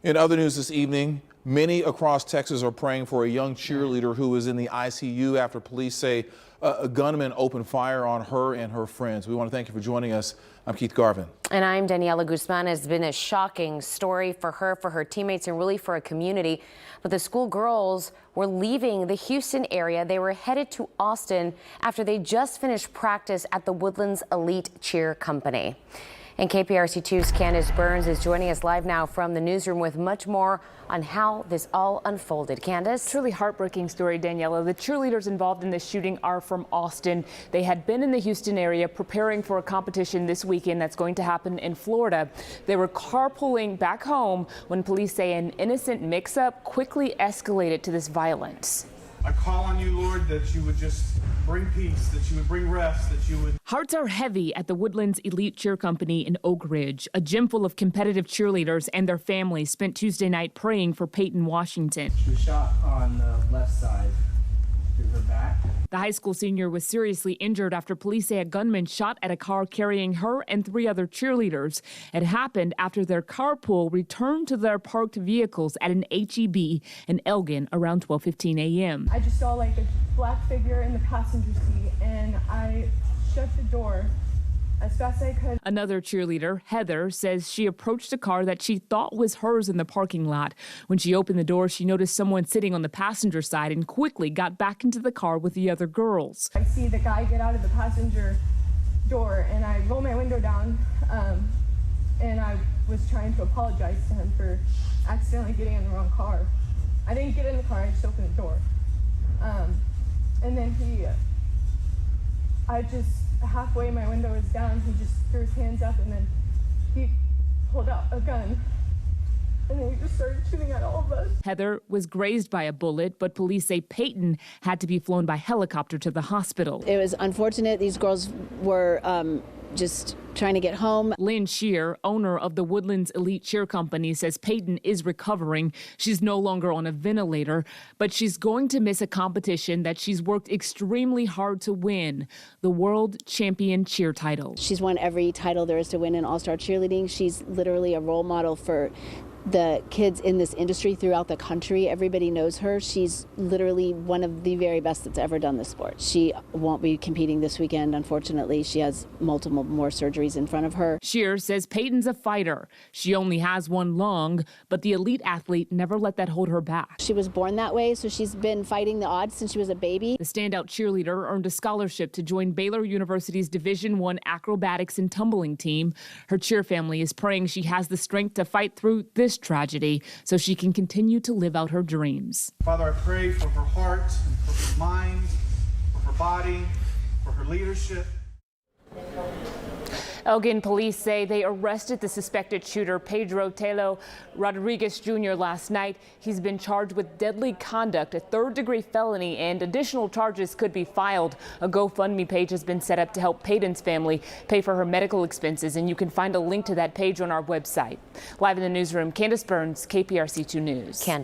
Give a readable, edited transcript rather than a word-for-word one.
In other news this evening, many across Texas are praying for a young cheerleader who is in the ICU after police say a gunman opened fire on her and her friends. We want to thank you for joining us. I'm Keith Garvin. And I'm Daniela Guzman. It's been a shocking story for her teammates, and really for a community. But the schoolgirls were leaving the Houston area. They were headed to Austin after they just finished practice at the Woodlands Elite Cheer Company. And KPRC2's Candace Burns is joining us live now from the newsroom with much more on how this all unfolded. Candace? Truly heartbreaking story, Daniela. The cheerleaders involved in this shooting are from Austin. They had been in the Houston area preparing for a competition this weekend that's going to happen in Florida. They were carpooling back home when police say an innocent mix-up quickly escalated to this violence. I call on you, Lord, that you would just bring peace, that you would bring rest, that you would... Hearts are heavy at the Woodlands Elite Cheer Company in Oak Ridge. A gym full of competitive cheerleaders and their families spent Tuesday night praying for Peyton Washington. She was shot on the left side through her back. The high school senior was seriously injured after police say a gunman shot at a car carrying her and 3 other cheerleaders. It happened after their carpool returned to their parked vehicles at an HEB in Elgin around 12:15 a.m. I just saw like a black figure in the passenger seat, and I shut the door as fast as I could. Another cheerleader, Heather, says she approached a car that she thought was hers in the parking lot. When she opened the door, she noticed someone sitting on the passenger side and quickly got back into the car with the other girls. I see the guy get out of the passenger door, and I roll my window down, and I was trying to apologize to him for accidentally getting in the wrong car. I didn't get in the car, I just opened the door. And then I just, halfway my window was down, he just threw his hands up, and then he pulled out a gun, and then he just started shooting at all of us. Heather was grazed by a bullet, but police say Peyton had to be flown by helicopter to the hospital. It was unfortunate. These girls were just trying to get home. Lynn Shear, owner of the Woodlands Elite Cheer Company, says Peyton is recovering. She's no longer on a ventilator, but she's going to miss a competition that she's worked extremely hard to win, the World Champion Cheer title. She's won every title there is to win in all-star cheerleading. She's literally a role model for the kids in this industry throughout the country. Everybody knows her. She's literally one of the very best that's ever done this sport. She won't be competing this weekend, unfortunately. She has multiple more surgeries in front of her. Shear says Peyton's a fighter. She only has one lung, but the elite athlete never let that hold her back. She was born that way, so she's been fighting the odds since she was a baby. The standout cheerleader earned a scholarship to join Baylor University's Division I acrobatics and tumbling team. Her cheer family is praying she has the strength to fight through this tragedy so she can continue to live out her dreams. Father, I pray for her heart, for her mind, for her body, for her leadership. Elgin police say they arrested the suspected shooter, Pedro Telo Rodriguez Jr., last night. He's been charged with deadly conduct, a third-degree felony, and additional charges could be filed. A GoFundMe page has been set up to help Peyton's family pay for her medical expenses, and you can find a link to that page on our website. Live in the newsroom, Candace Burns, KPRC2 News.